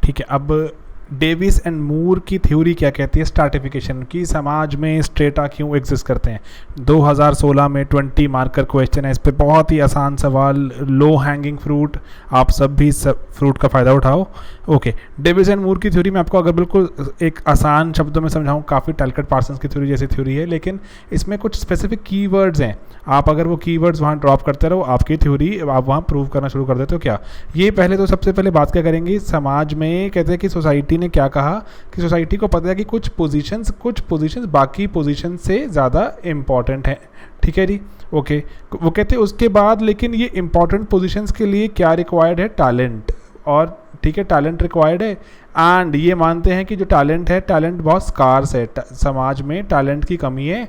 ठीक है, अब डेविस एंड मूर की थ्योरी क्या कहती है स्ट्रैटिफिकेशन की, समाज में स्ट्रेटा क्यों एग्जिस्ट करते हैं। 2016 में 20 मार्कर क्वेश्चन है इस पे, बहुत ही आसान सवाल, लो हैंगिंग फ्रूट, आप सब भी सब फ्रूट का फ़ायदा उठाओ। ओके, डेविस एंड मूर की थ्योरी में आपको अगर बिल्कुल एक आसान शब्दों में समझाऊँ, काफ़ी टैलकट पार्सन्स की थ्योरी जैसी थ्योरी है, लेकिन इसमें कुछ स्पेसिफिक कीवर्ड्स हैं, आप अगर वो कीवर्ड्स वहाँ ड्रॉप करते रहो आपकी थ्योरी आप वहाँ प्रूव करना शुरू कर देते हो। क्या ये पहले तो सबसे पहले बात क्या करेंगे, समाज में कहते हैं कि सोसाइटी ने क्या कहा कि सोसाइटी को पता है कि कुछ पोजीशंस बाकी पोजीशन से ज़्यादा इम्पॉर्टेंट हैं। ठीक है जी, ओके, वो कहते हैं उसके बाद लेकिन ये इंपॉर्टेंट पोजीशंस के लिए क्या रिक्वायर्ड है, टैलेंट, और ठीक है टैलेंट रिक्वायर्ड है, एंड ये मानते हैं कि जो टैलेंट है, टैलेंट बहुत स्कार्स है, समाज में टैलेंट की कमी है।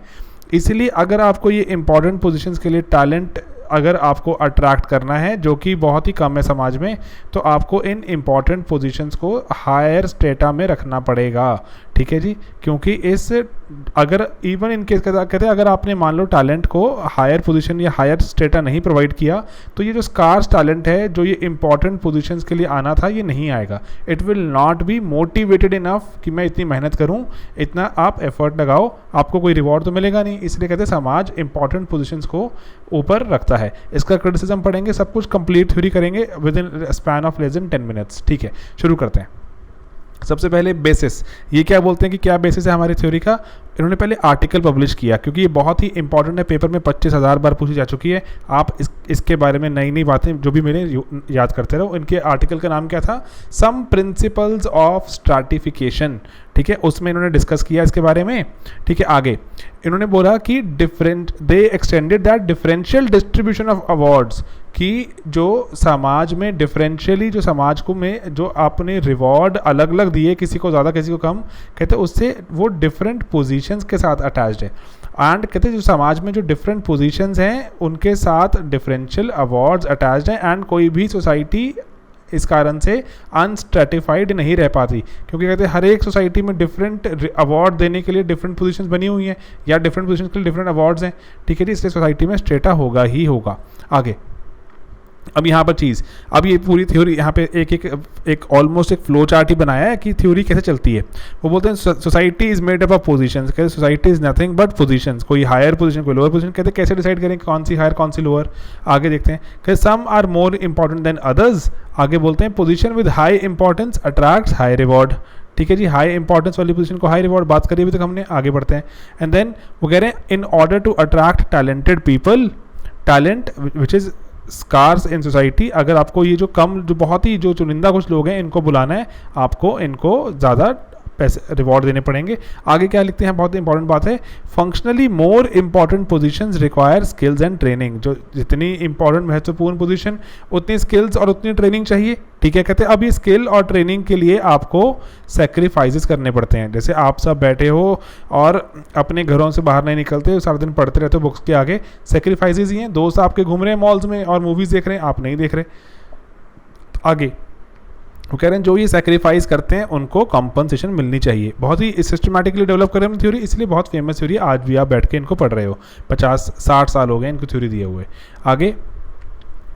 इसलिए अगर आपको ये इंपॉर्टेंट पोजीशंस के लिए टैलेंट अगर आपको अट्रैक्ट करना है, जो कि बहुत ही कम है समाज में, तो आपको इन इम्पॉर्टेंट पोजीशंस को हायर स्टेटा में रखना पड़ेगा। ठीक है जी, क्योंकि इस अगर इवन इन केस कहते हैं अगर आपने मान लो टैलेंट को हायर पोजीशन या हायर स्टेटा नहीं प्रोवाइड किया, तो ये जो स्कार्स टैलेंट है जो ये इंपॉर्टेंट पोजीशंस के लिए आना था, ये नहीं आएगा। It will not be motivated enough कि मैं इतनी मेहनत करूं, इतना आप एफर्ट लगाओ, आपको कोई रिवॉर्ड तो मिलेगा नहीं। इसलिए कहते हैं समाज इंपॉर्टेंट पोजीशंस को ऊपर रखता है। इसका क्रिटिसिज्म पढ़ेंगे, सब कुछ कंप्लीट थ्योरी करेंगे with in span of less than 10 minutes. ठीक है, शुरू करते हैं। सबसे पहले बेसिस, ये क्या बोलते हैं कि क्या बेसिस है हमारी थ्योरी का। इन्होंने पहले आर्टिकल पब्लिश किया, क्योंकि ये बहुत ही इंपॉर्टेंट है, पेपर में 25,000 बार पूछी जा चुकी है। आप इसके बारे में नई नई बातें जो भी मेरे याद करते रहो। इनके आर्टिकल का नाम क्या था, सम प्रिंसिपल्स ऑफ स्ट्रैटिफिकेशन। ठीक है, उसमें इन्होंने डिस्कस किया इसके बारे में। ठीक है, आगे इन्होंने बोला कि they extended that differential distribution of awards, कि जो समाज में डिफरेंशियली जो समाज को में जो आपने रिवॉर्ड अलग अलग दिए, किसी को ज़्यादा किसी को कम, कहते हैं उससे वो डिफरेंट पोजीशंस के साथ अटैच्ड है। एंड कहते हैं जो समाज में जो डिफरेंट पोजीशंस हैं उनके साथ डिफरेंशियल अवार्ड्स अटैच्ड हैं, एंड कोई भी सोसाइटी इस कारण से अनस्ट्रैटिफाइड नहीं रह पाती, क्योंकि कहते हैं हर एक सोसाइटी में डिफरेंट अवार्ड देने के लिए डिफरेंट पोजीशंस बनी हुई हैं, या डिफरेंट पोजीशंस के लिए डिफरेंट अवार्ड्स हैं। ठीक है जी, इसलिए सोसाइटी में स्ट्रेटा होगा ही होगा। आगे अब यहाँ पर चीज़, अब ये पूरी थ्योरी यहाँ पे एक ऑलमोस्ट एक फ्लो चार्ट ही बनाया है कि थ्योरी कैसे चलती है। वो बोलते हैं society is made up of positions, कहते society is nothing but positions, कोई हायर पोजीशन कोई लोअर पोजीशन। कहते कैसे डिसाइड करें कौन सी हायर कौन सी लोअर, आगे देखते हैं। कहते some are more important than others, आगे बोलते हैं position with high importance attracts high reward. ठीक है जी, हाई इंपॉर्टेंस वाली पोजीशन को हाई रिवॉर्ड बात करी अभी तक हमने, आगे बढ़ते हैं। एंड देन वो कह रहे हैं in order to attract talented people, talent which is scarce in society, अगर आपको ये जो कम जो बहुत ही जो चुनिंदा कुछ लोग हैं इनको बुलाना है, आपको इनको ज़्यादा पैसे रिवॉर्ड देने पड़ेंगे। आगे क्या लिखते हैं, बहुत इंपॉर्टेंट बात है, functionally more important positions require skills and training, जो जितनी इंपॉर्टेंट महत्वपूर्ण पोजीशन उतनी स्किल्स और उतनी ट्रेनिंग चाहिए। ठीक है, कहते हैं अब ये स्किल और ट्रेनिंग के लिए आपको सेक्रीफाइसेस करने पड़ते हैं। जैसे आप सब बैठे हो और अपने घरों से बाहर नहीं निकलते हो, सारा दिन पढ़ते रहते हो बुक्स के आगे, सेक्रीफाइसेस ही हैं। दोस्त आपके घूम रहे हैं मॉल्स में और मूवीज़ देख रहे हैं, आप नहीं देख रहे। आगे वो कह रहे हैं जो ये सेक्रीफाइस करते हैं उनको कंपनसेशन मिलनी चाहिए। बहुत ही सिस्टमैटिकली डेवलप कर रहे हैं थ्योरी, इसलिए बहुत फेमस थ्योरी, आज भी आप बैठ के इनको पढ़ रहे हो। 50-60 साल हो गए इनको थ्योरी दिए हुए। आगे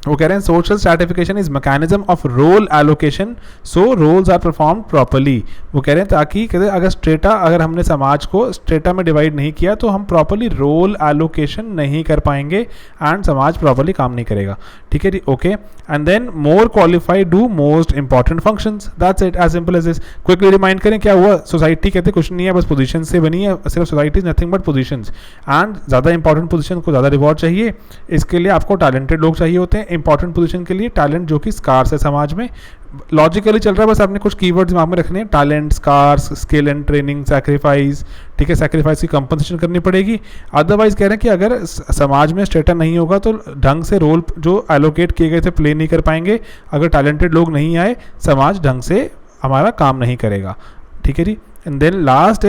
वो कह रहे हैं social stratification is mechanism of role allocation, so roles are perform properly. वो कह रहे हैं ताकि कहते हैं अगर स्ट्रेटा, अगर हमने समाज को स्ट्रेटा में डिवाइड नहीं किया तो हम प्रॉपरली रोल एलोकेशन नहीं कर पाएंगे एंड समाज प्रॉपरली काम नहीं करेगा। ठीक है जी, okay. And then more qualified do most important functions, that's it, as simple as this. Quickly remind करें क्या हुआ, सोसाइटी कहते कुछ नहीं है, बस पोजीशन से बनी है, सिर्फ society is nothing but positions, and ज़्यादा इंपॉर्टेंट पोजीशन को ज़्यादा रिवॉर्ड चाहिए। इसके लिए आपको टैलेंटेड लोग चाहिए होते हैं, इंपॉर्टेंट पोजीशन के लिए टैलेंट जो कि स्कार्स है समाज में। लॉजिकली चल रहा है, बस आपने कुछ कीवर्ड्स दिमाग में रखने हैं, talent, scarce, skill and training, sacrifice. ठीक है, सैक्रिफाइस की कंपनसेशन करनी पड़ेगी। अदरवाइज कह रहे हैं कि अगर समाज में स्टेटा नहीं होगा तो ढंग से रोल जो एलोकेट किए गए थे प्ले नहीं कर पाएंगे। अगर टैलेंटेड लोग नहीं आए, समाज ढंग से हमारा काम नहीं करेगा। ठीक है जी। And then last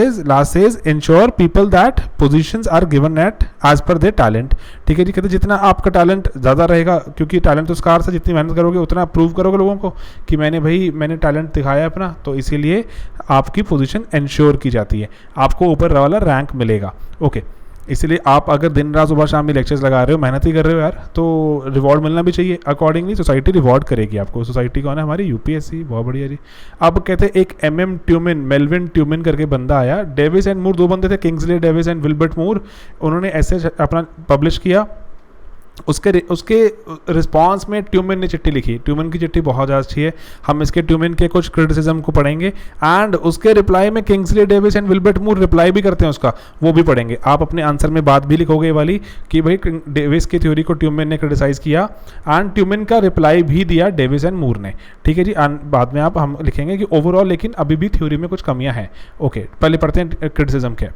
says ensure people that positions are given at as per their talent। ठीक है जी, कहते जितना आपका टैलेंट ज़्यादा रहेगा, क्योंकि टैलेंट तो स्कार से जितनी मेहनत करोगे उतना प्रूव करोगे लोगों को कि मैंने टैलेंट दिखाया अपना, तो इसीलिए आपकी पोजीशन इंश्योर की जाती है, आपको ऊपर वाला रैंक मिलेगा। ओके, इसलिए आप अगर दिन रात सुबह शाम में लेक्चर्स लगा रहे हो, मेहनत ही कर रहे हो यार, तो रिवॉर्ड मिलना भी चाहिए। अकॉर्डिंगली सोसाइटी रिवॉर्ड करेगी आपको। सोसाइटी कौन है हमारी? यूपीएससी। बहुत बढ़िया जी। अब कहते हैं एक एम ट्यूमिन, मेल्विन ट्यूमिन करके बंदा आया। डेविस एंड मूर, दो बंदे थे, किंग्सले डेविस एंड विल्बर्ट मूर। उन्होंने ऐसे अपना पब्लिश किया। उसके रिस्पांस में ट्यूमिन ने चिट्ठी लिखी। ट्यूमिन की चिट्ठी बहुत ज़्यादा अच्छी है, हम इसके ट्यूमिन के कुछ क्रिटिसिज्म को पढ़ेंगे, एंड उसके रिप्लाई में Kingsley Davis and Wilbert Moore reply भी करते हैं उसका, वो भी पढ़ेंगे। आप अपने आंसर में बात भी लिखोगे ये वाली कि भाई डेविस की थ्योरी को ट्यूमिन ने क्रिटिसाइज किया, एंड ट्यूमिन का रिप्लाई भी दिया डेविस एंड मूर ने। ठीक है जी। बाद में हम लिखेंगे कि ओवरऑल लेकिन अभी भी थ्योरी में कुछ कमियां हैं। ओके, पहले पढ़ते हैं क्रिटिसिज्म के।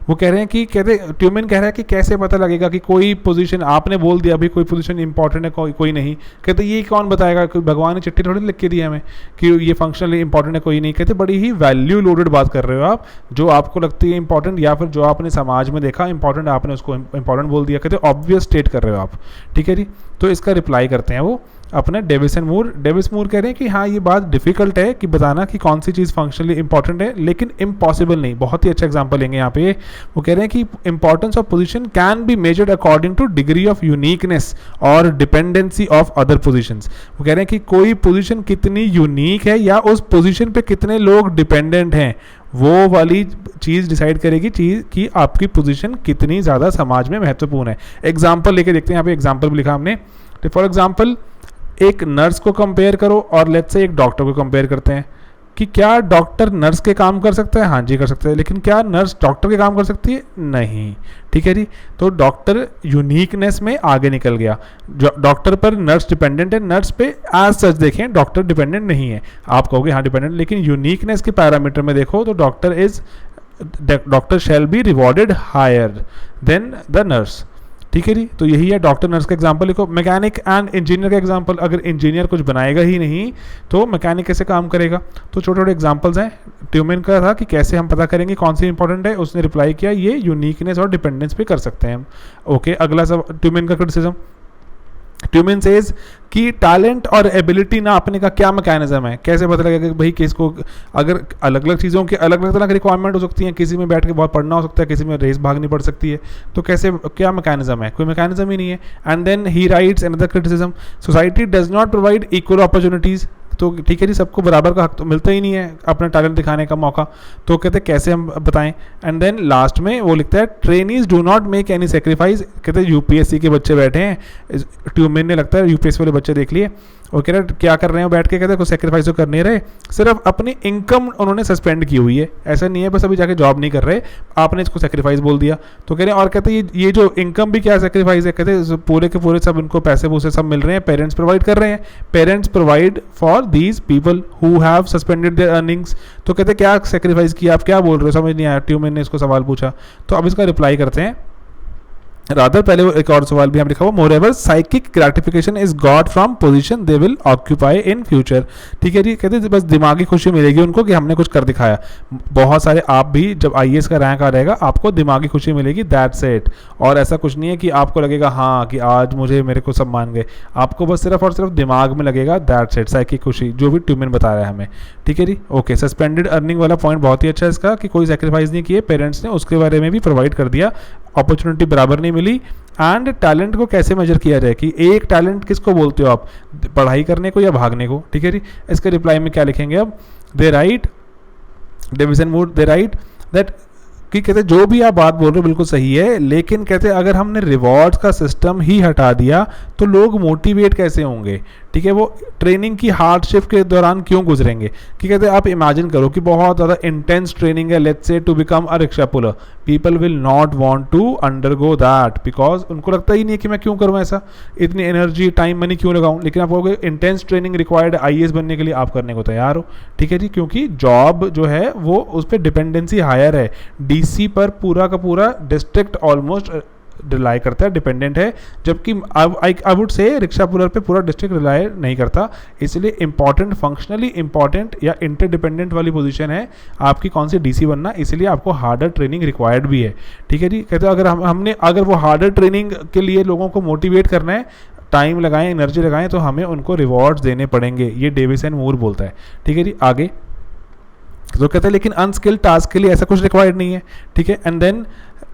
वो कह रहे हैं कि ट्यूमिन कह रहा है कि कैसे पता लगेगा कि कोई पोजीशन, आपने बोल दिया अभी कोई पोजीशन इंपॉर्टेंट है, कोई नहीं। कहते ये कौन बताएगा? कोई भगवान ने चिट्ठी थोड़ी लिख के दी हमें कि ये फंक्शनली इंपॉर्टेंट है, कोई नहीं। कहते बड़ी ही वैल्यू लोडेड बात कर रहे हो आप, जो आपको लगती है इंपॉर्टेंट या फिर जो आपने समाज में देखा इंपॉर्टेंट, आपने उसको इंपॉर्टेंट बोल दिया। कहते ऑब्वियस स्टेट कर रहे हो आप। ठीक है जी। तो इसका रिप्लाई करते हैं वो अपने डेविस एंड मूर। डेविस मूर कह रहे हैं कि हाँ ये बात डिफिकल्ट है कि बताना कि कौन सी चीज़ फंक्शनली इंपॉर्टेंट है, लेकिन इम्पॉसिबल नहीं। बहुत ही अच्छा एग्जांपल लेंगे यहाँ पे। वो कह रहे हैं कि importance of position can be measured according two degree of uniqueness और डिपेंडेंसी ऑफ अदर पोजीशंस। वो कह रहे हैं कि कोई पोजीशन कितनी यूनिक है या उस पोजीशन पे कितने लोग डिपेंडेंट हैं, वो वाली चीज़ डिसाइड करेगी चीज़ कि आपकी पोजीशन कितनी ज़्यादा समाज में महत्वपूर्ण है। एग्जाम्पल लेके देखते हैं। यहाँ पे एग्जाम्पल भी लिखा हमने। तो फॉर एग्जाम्पल एक नर्स को कंपेयर करो और लेट्स से एक डॉक्टर को कंपेयर करते हैं कि क्या डॉक्टर नर्स के काम कर सकता है? हाँ जी कर सकता है। लेकिन क्या नर्स डॉक्टर के काम कर सकती है? नहीं। ठीक है जी। तो डॉक्टर यूनिकनेस में आगे निकल गया। डॉक्टर पर नर्स डिपेंडेंट है, नर्स पे एज सच देखें डॉक्टर डिपेंडेंट नहीं है। आप कहोगे हाँ डिपेंडेंट, लेकिन यूनिकनेस के पैरामीटर में देखो तो doctor shall be rewarded higher than the nurse. ठीक है जी। तो यही है डॉक्टर नर्स का एग्जांपल लिखो। मैकेनिक एंड इंजीनियर का एग्जांपल, अगर इंजीनियर कुछ बनाएगा ही नहीं तो मैकेनिक कैसे काम करेगा? तो छोटे छोटे एग्जांपल्स हैं। ट्यूमेन का था कि कैसे हम पता करेंगे कौन सी इंपॉर्टेंट है, उसने रिप्लाई किया ये यूनिकनेस और डिपेंडेंस पे कर सकते हैं हम। ओके, अगला सब ट्यूमेन का क्रिटिसिज्म। ट्यूमेन सेज कि टैलेंट और एबिलिटी नापने का क्या मैकेनिज्म है? कैसे पता लगेगा कि भाई किसको, अगर अलग अलग चीज़ों की अलग अलग तरह की रिक्वायरमेंट हो सकती है, किसी में बैठ के बहुत पढ़ना हो सकता है, किसी में रेस भागनी पड़ सकती है, तो कैसे क्या मैकेनिज्म है? कोई मैकेनिज्म ही नहीं है। And then he writes another criticism, society does not provide equal opportunities. तो ठीक है जी, सबको बराबर का हक तो मिलता ही नहीं है अपना टैलेंट दिखाने का मौका। तो कहते हैं कैसे हम बताएं। एंड देन लास्ट में वो लिखता है trainees do not make any sacrifice. कहते हैं यूपीएससी के बच्चे बैठे हैं, ट्यूमेन ने लगता है यूपीएससी वाले बच्चे देख लिए, और कह रहे क्या कर रहे हैं बैठ के, कहते हैं कोई सेक्रीफाइस तो कर नहीं रहे, सिर्फ अपनी इनकम उन्होंने सस्पेंड की हुई है। ऐसा नहीं है बस अभी जाके जॉब नहीं कर रहे, आपने इसको सेक्रीफाइस बोल दिया। तो कह रहे हैं, और कहते हैं ये जो इनकम भी क्या सेक्रीफाइस है? कहते हैं पूरे के पूरे सब इनको पैसे वूसे सब मिल रहे हैं, पेरेंट्स प्रोवाइड कर रहे हैं, parents provide for these people who have suspended there earnings. तो कहते हैं क्या सेक्रीफाइस किया, आप क्या बोल रहे हो? समझ नहीं आया। ट्यूमेन ने इसको सवाल पूछा, तो अब इसका रिप्लाई करते हैं। रादर पहले एक और सवाल भी हम लिखा हुआ, moreover psychic gratification is got from position they will occupy in future. ठीक है जी। कहते हैं बस दिमागी खुशी मिलेगी उनको कि हमने कुछ कर दिखाया। बहुत सारे आप भी जब आईएएस का रैंक आ जाएगा आपको दिमागी खुशी मिलेगी, दैट्स इट। और ऐसा कुछ नहीं है कि आपको लगेगा हाँ कि आज मेरे को सब मान गए, आपको बस सिर्फ और सिर्फ दिमाग में लगेगा, दैट्स इट, साइकिक खुशी, जो भी ट्यूमेन बता रहा है हमें। ठीक है जी। ओके, सस्पेंडेड अर्निंग वाला पॉइंट बहुत ही अच्छा है इसका, कि कोई सेक्रीफाइस नहीं किए पेरेंट्स ने, उसके बारे में भी प्रोवाइड कर दिया, अपॉर्चुनिटी बराबर नहीं मिली। एंड टैलेंट को कैसे मेजर किया जाए कि एक टैलेंट किसको बोलते हो आप, पढ़ाई करने को या भागने को? ठीक है जी। इसके रिप्लाई में क्या लिखेंगे अब? They write, Davis and Moore they write that, कि कहते जो भी आप बात बोल रहे हो बिल्कुल सही है, लेकिन कहते अगर हमने रिवॉर्ड्स का सिस्टम ही हटा दिया तो लोग मोटिवेट कैसे होंगे? ठीक है, वो ट्रेनिंग की हार्डशिप के दौरान क्यों गुजरेंगे? कि कहते आप इमेजिन करो कि बहुत ज़्यादा इंटेंस ट्रेनिंग है, let's say to become a rickshaw puller, people will not want to undergo that, because उनको लगता ही नहीं है कि मैं क्यों करूँ ऐसा, इतनी एनर्जी टाइम मनी क्यों लगाऊं। लेकिन आप कहोगे इंटेंस ट्रेनिंग रिक्वायर्ड आईएएस बनने के लिए, आप करने को तैयार हो। ठीक है जी, क्योंकि जॉब जो है वो उस पर डिपेंडेंसी हायर है, डीसी पर पूरा का पूरा डिस्ट्रिक्ट ऑलमोस्ट रिलाई करता है, डिपेंडेंट है, जबकि I would say rickshaw puller पे पूरा डिस्ट्रिक्ट रिलाई नहीं करता। इसलिए इंपॉर्टेंट, फंक्शनली इंपॉर्टेंट या इंटरडिपेंडेंट वाली पोजीशन है आपकी कौन सी, डीसी बनना, इसलिए आपको हार्डर ट्रेनिंग रिक्वायर्ड भी है। ठीक है जी। कहते हैं अगर हमने अगर वो हार्डर ट्रेनिंग के लिए लोगों को मोटिवेट करना है, टाइम लगाएं, एनर्जी लगाएं, तो हमें उनको रिवॉर्ड्स देने पड़ेंगे, ये डेविस एंड मूर बोलता है। ठीक है जी। आगे तो कहते हैं लेकिन अनस्किल्ड टास्क के लिए ऐसा कुछ रिक्वायर्ड नहीं है। ठीक है। एंड देन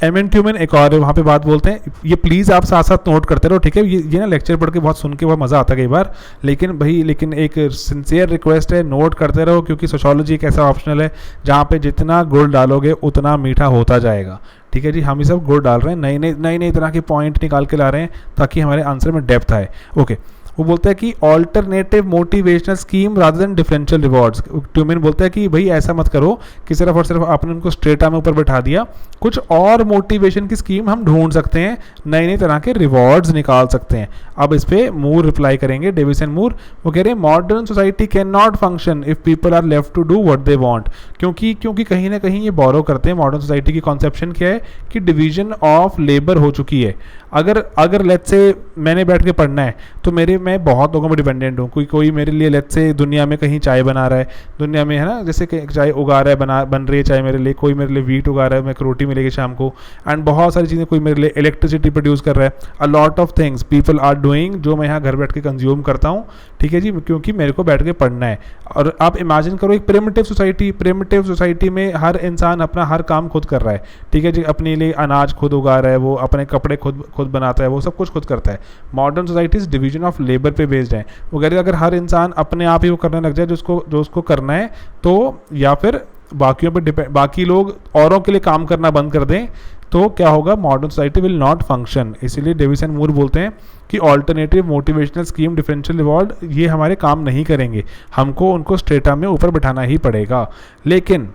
एमन ट्यूमन एक और वहाँ पे बात बोलते हैं, ये प्लीज़ आप साथ साथ नोट करते रहो, ठीक है। ये ना लेक्चर पढ़ के बहुत सुन के बहुत मज़ा आता है कई बार, लेकिन एक सिंसियर रिक्वेस्ट है, नोट करते रहो, क्योंकि सोशोलॉजी एक ऐसा ऑप्शनल है जहाँ पे जितना गुड़ डालोगे उतना मीठा होता जाएगा, ठीक है जी। हम ये सब गुड़ डाल रहे हैं, नई तरह के पॉइंट निकाल के ला रहे हैं ताकि हमारे आंसर में डेप्थ आए। ओके, वो बोलता है कि alternative motivational scheme rather than differential rewards. Tumin बोलता है कि भाई ऐसा मत करो कि सिर्फ और सिर्फ आपने उनको स्ट्रेटा में ऊपर बैठा दिया, कुछ और मोटिवेशन की स्कीम हम ढूंढ सकते हैं, नए तरह के रिवॉर्ड्स निकाल सकते हैं। अब इस पर मूर रिप्लाई करेंगे, डेविस एंड मूर। वो कह रहे हैं modern society can not function if people are left to do what they want. क्योंकि कहीं ना कहीं ये बोरो करते हैं, मॉडर्न सोसाइटी की कॉन्सेप्शन क्या है कि डिवीजन ऑफ लेबर हो चुकी है। अगर लेट्स से मैंने बैठ के पढ़ना है तो मैं बहुत लोगों पर डिपेंडेंट हूँ। कोई मेरे लिए लेट्स से दुनिया में कहीं चाय बना रहा है, दुनिया में है ना, जैसे चाय उगा रहा है, बन रही है चाय मेरे लिए, कोई मेरे लिए वीट उगा रहा है, मैं रोटी मिलेगी शाम को, एंड बहुत सारी चीज़ें, कोई मेरे लिए इलेक्ट्रिसिटी प्रोड्यूस कर रहा है, a lot of things people are doing, जो मैं यहाँ घर बैठ के कंज्यूम करता हूँ, ठीक है जी, क्योंकि मेरे को बैठ के पढ़ना है। और आप इमेजिन करो एक प्रिमिटिव सोसाइटी में हर इंसान अपना हर काम खुद कर रहा है, ठीक है जी, अपने लिए अनाज खुद उगा रहा है, वो अपने कपड़े खुद बनाता है, वो सब कुछ खुद करता है। Modern societies division of labour पे बेस्ड है। वो कह रहे हैं अगर हर इंसान अपने आप ही वो करने लग जाए जो उसको करना है, तो या फिर बाकी लोग औरों के लिए काम करना बंद कर दें, तो क्या होगा, modern society will not function. इसीलिए डेविस एंड मूर बोलते हैं कि alternative motivational scheme, differential reward, ये हमारे काम नहीं करेंगे, हमको उनको स्ट्रेटा में ऊपर बिठाना ही पड़ेगा। लेकिन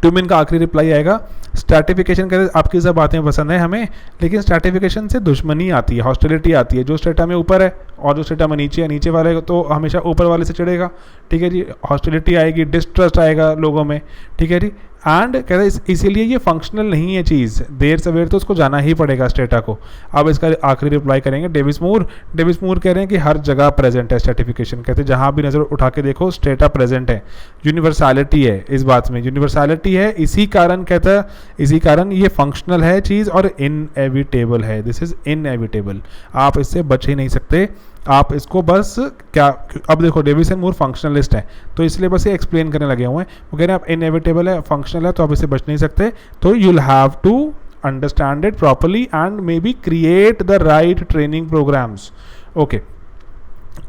ट्यूमन का आखिरी रिप्लाई आएगा, स्ट्रैटिफिकेशन कहते हैं आपकी सब बातें पसंद है हमें, लेकिन स्ट्रैटिफिकेशन से दुश्मनी आती है, हॉस्टिलिटी आती है। जो स्ट्रेटा में ऊपर है और जो स्ट्रेटा में नीचे है, नीचे वाले तो हमेशा ऊपर वाले से चिढ़ेगा, ठीक है जी, हॉस्टिलिटी आएगी, डिस्ट्रस्ट आएगा लोगों में, ठीक है जी। एंड कहते हैं इसीलिए ये फंक्शनल नहीं है चीज़, देर सवेर तो उसको जाना ही पड़ेगा स्ट्रेटा को। अब इसका आखिरी रिप्लाई करेंगे डेविस मूर कह रहे हैं कि हर जगह प्रेजेंट है स्ट्रैटिफिकेशन, कहते हैं जहाँ भी नज़र उठा के देखो स्ट्रेटा प्रेजेंट है, यूनिवर्सैलिटी है, इस बात में यूनिवर्सैलिटी है, इसी कारण ये फंक्शनल है चीज़ और इनएविटेबल है, दिस इज़ इनएविटेबल, आप इससे बच ही नहीं सकते, आप इसको बस क्या, अब देखो डेविस एंड मूर फंक्शनलिस्ट है तो इसलिए बस ये एक्सप्लेन करने लगे हुए हैं। वो कह रहे हैं आप इनएविटेबल है, फंक्शनल है, तो आप इससे बच नहीं सकते, तो you will have to understand it properly and may be create the right training programmes. Okay,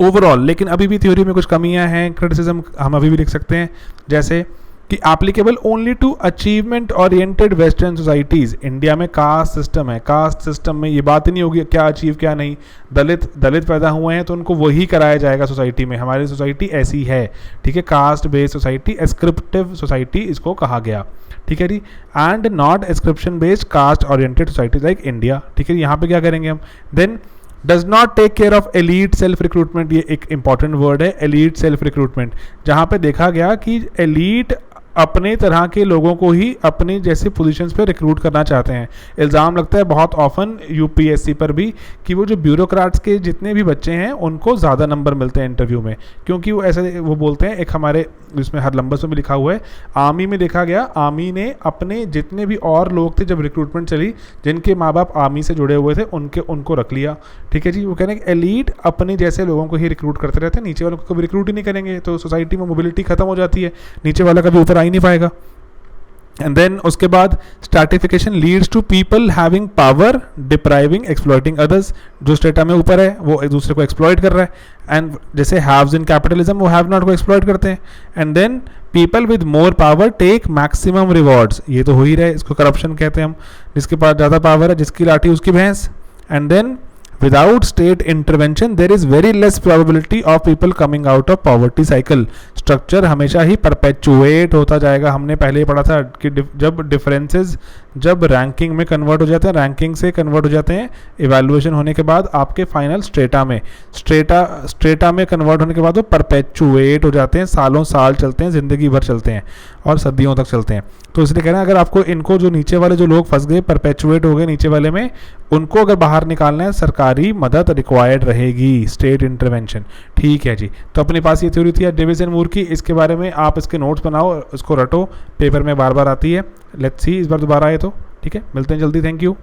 overall लेकिन अभी भी थ्योरी में कुछ कमियां हैं, क्रिटिसिज्म हम अभी भी लिख सकते हैं, जैसे कि applicable only to achievement oriented western societies. India में कास्ट सिस्टम है, कास्ट सिस्टम में ये बात ही नहीं होगी क्या अचीव क्या नहीं, दलित पैदा हुए हैं तो उनको वही कराया जाएगा सोसाइटी में, हमारी सोसाइटी ऐसी है, ठीक है, caste based society, ascriptive society इसको कहा गया, ठीक है जी, and not ascription based caste oriented society like India, ठीक है। यहाँ पे क्या करेंगे हम, then does not take care of elite self recruitment, ये एक इंपॉर्टेंट वर्ड है, एलीट सेल्फ रिक्रूटमेंट, जहाँ पे देखा गया कि एलीट अपने तरह के लोगों को ही अपने जैसे पोजीशंस पे रिक्रूट करना चाहते हैं। इल्ज़ाम लगता है बहुत ऑफन यूपीएससी पर भी कि वो जो ब्यूरोक्रेट्स के जितने भी बच्चे हैं उनको ज़्यादा नंबर मिलते हैं इंटरव्यू में, क्योंकि वो ऐसे वो बोलते हैं, एक हमारे इसमें हर लंबस में भी लिखा हुआ है, आर्मी में देखा गया, आर्मी ने अपने जितने भी और लोग थे जब रिक्रूटमेंट चली, जिनके माँ बाप आर्मी से जुड़े हुए थे उनको रख लिया, ठीक है जी। वो कह रहे हैं एलीट अपने जैसे लोगों को ही रिक्रूट करते रहते हैं, नीचे वालों को कभी रिक्रूट ही नहीं करेंगे, तो सोसाइटी में मोबिलिटी खत्म हो जाती है, नीचे वाला कभी ऊपर ही नहीं पाएगा। एंड देन उसके बाद stratification leads to people having power depriving exploiting others, जो स्टेटा में ऊपर है वो एक दूसरे को एक्सप्लॉइट कर रहा है, एंड जैसे हैव्स इन कैपिटलिज्म वो हैव नॉट को एक्सप्लॉइट करते हैं। And then people with more power take maximum rewards, ये तो हो ही रहा है, इसको करप्शन कहते हैं हम, जिसके पास ज़्यादा पावर है, जिसकी लाठी उसकी भैंस। And then without state intervention there is very less probability of people coming out of poverty cycle। Structure हमेशा ही परपेचुएट होता जाएगा। हमने पहले ही पढ़ा था कि जब डिफरेंसेस जब रैंकिंग में कन्वर्ट हो जाते हैं, रैंकिंग से कन्वर्ट हो जाते हैं इवैल्यूएशन होने के बाद आपके फाइनल स्ट्रेटा में कन्वर्ट होने के बाद वो परपेचुएट हो जाते हैं, सालों साल चलते हैं, ज़िंदगी भर चलते हैं और सदियों तक चलते हैं। तो इसलिए कह रहे हैं अगर आपको इनको जो नीचे वाले जो लोग फंस गए, परपेचुएट हो गए नीचे वाले में, उनको अगर बाहर निकालना है सरकारी मदद रिक्वायर्ड रहेगी, स्टेट इंटरवेंशन, ठीक है जी। तो अपने पास ये थ्योरी थी डेविस एंड मूर की, इसके बारे में आप इसके नोट्स बनाओ, इसको रटो, पेपर में बार बार आती है, लेट्स सी इस बार दोबारा आए तो, ठीक है। मिलते हैं जल्दी, थैंक यू।